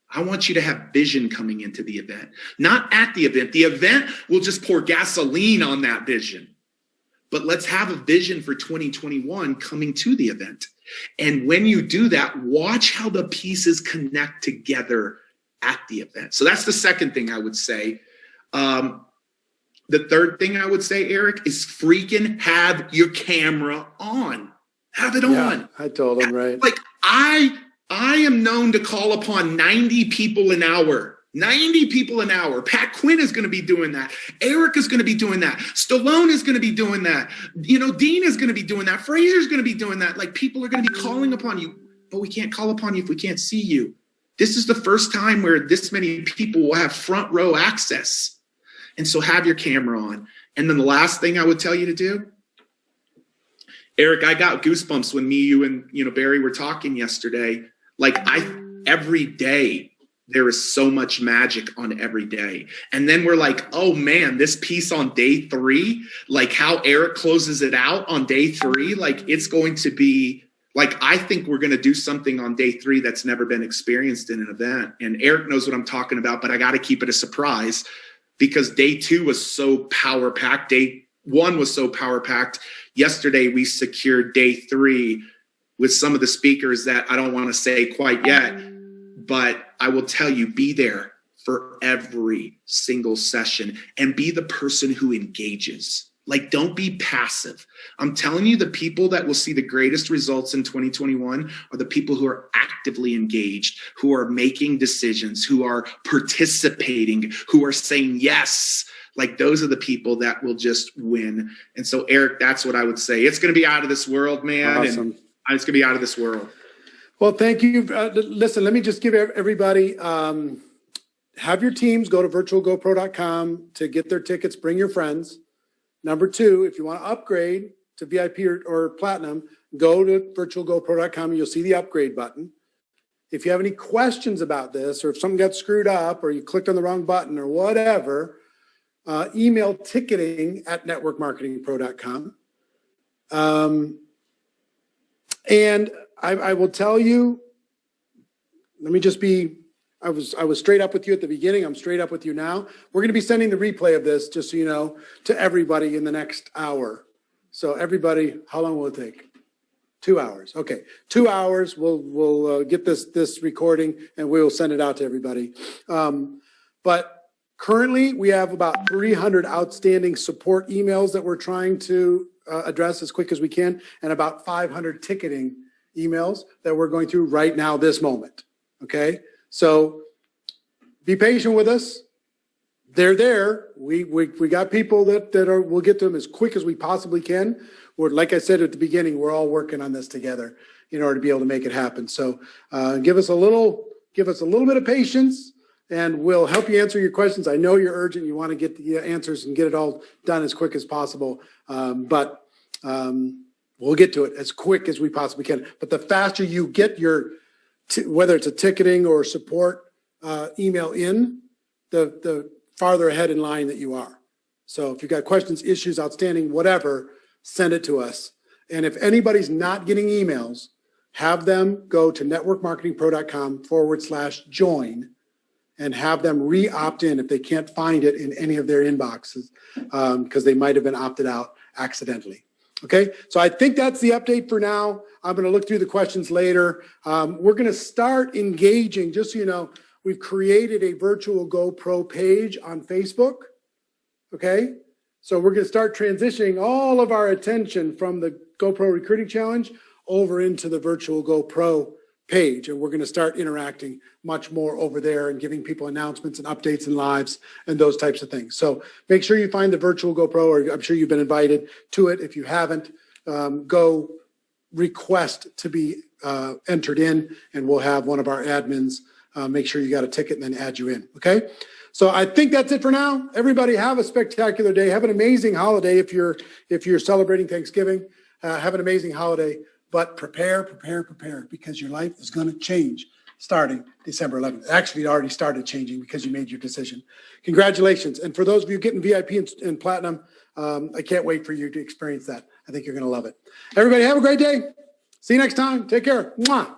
I want you to have vision coming into the event, not at the event. The event will just pour gasoline on that vision. But let's have a vision for 2021 coming to the event. And when you do that, watch how the pieces connect together at the event. So that's the second thing I would say. The third thing I would say, Eric, is freaking have your camera on. Have it on. I told him, right? I am known to call upon 90 people an hour. 90 people an hour. Pat Quinn is going to be doing that. Eric is going to be doing that. Stallone is going to be doing that. Dean is going to be doing that. Fraser is going to be doing that. People are going to be calling upon you, but we can't call upon you if we can't see you. This is the first time where this many people will have front row access. And so have your camera on. And then the last thing I would tell you to do, Eric, I got goosebumps when you and Barry were talking yesterday. Every day there is so much magic on every day. And then we're oh man, this piece on day 3, how Eric closes it out on day 3, it's going to be I think we're going to do something on day 3 that's never been experienced in an event. And Eric knows what I'm talking about, but I got to keep it a surprise. Because day 2 was so power packed. Day 1 was so power packed. Yesterday, we secured day 3 with some of the speakers that I don't want to say quite yet, but I will tell you, be there for every single session and be the person who engages. Don't be passive. I'm telling you, the people that will see the greatest results in 2021 are the people who are actively engaged, who are making decisions, who are participating, who are saying yes. Those are the people that will just win. And so, Eric, that's what I would say. It's going to be out of this world, man. Awesome. And it's going to be out of this world. Well, thank you. Listen, let me just give everybody, have your teams go to virtualgopro.com to get their tickets. Bring your friends. Number 2, if you want to upgrade to VIP or Platinum, go to virtualgopro.com and you'll see the upgrade button. If you have any questions about this, or if something got screwed up, or you clicked on the wrong button or whatever, email ticketing@networkmarketingpro.com. And I will tell you, let me just be, I was straight up with you at the beginning. I'm straight up with you now. We're going to be sending the replay of this, just so you know, to everybody in the next hour. So everybody, how long will it take? 2 hours. Okay, 2 hours. We'll get this recording and we'll send it out to everybody. But currently, we have about 300 outstanding support emails that we're trying to address as quick as we can, and about 500 ticketing emails that we're going through right now, this moment. Okay. So be patient with us. They're there. We got people that are, we'll get to them as quick as we possibly can. We're, like I said at the beginning, we're all working on this together in order to be able to make it happen. So give us a little bit of patience. and we'll help you answer your questions. I know you're urgent. You want to get the answers and get it all done as quick as possible. But we'll get to it as quick as we possibly can. But the faster you get your, whether it's a ticketing or support email in, the farther ahead in line that you are. So if you've got questions, issues, outstanding, whatever, send it to us. And if anybody's not getting emails, have them go to networkmarketingpro.com/join and have them re-opt in if they can't find it in any of their inboxes, because they might have been opted out accidentally. Okay, so I think that's the update for now. I'm going to look through the questions later. We're going to start engaging, just so you know, we've created a virtual GoPro page on Facebook. Okay, so we're going to start transitioning all of our attention from the GoPro Recruiting Challenge over into the virtual GoPro page. And we're going to start interacting much more over there and giving people announcements and updates and lives and those types of things. So make sure you find the virtual GoPro, or I'm sure you've been invited to it. If you haven't, go request to be entered in, and we'll have one of our admins make sure you got a ticket and then add you in. Okay. So I think that's it for now. Everybody have a spectacular day. Have an amazing holiday if you're celebrating Thanksgiving. Have an amazing holiday, but prepare, because your life is going to change starting December 11th. Actually, it already started changing because you made your decision. Congratulations. And for those of you getting VIP and Platinum, I can't wait for you to experience that. I think you're going to love it. Everybody have a great day. See you next time. Take care. Mwah.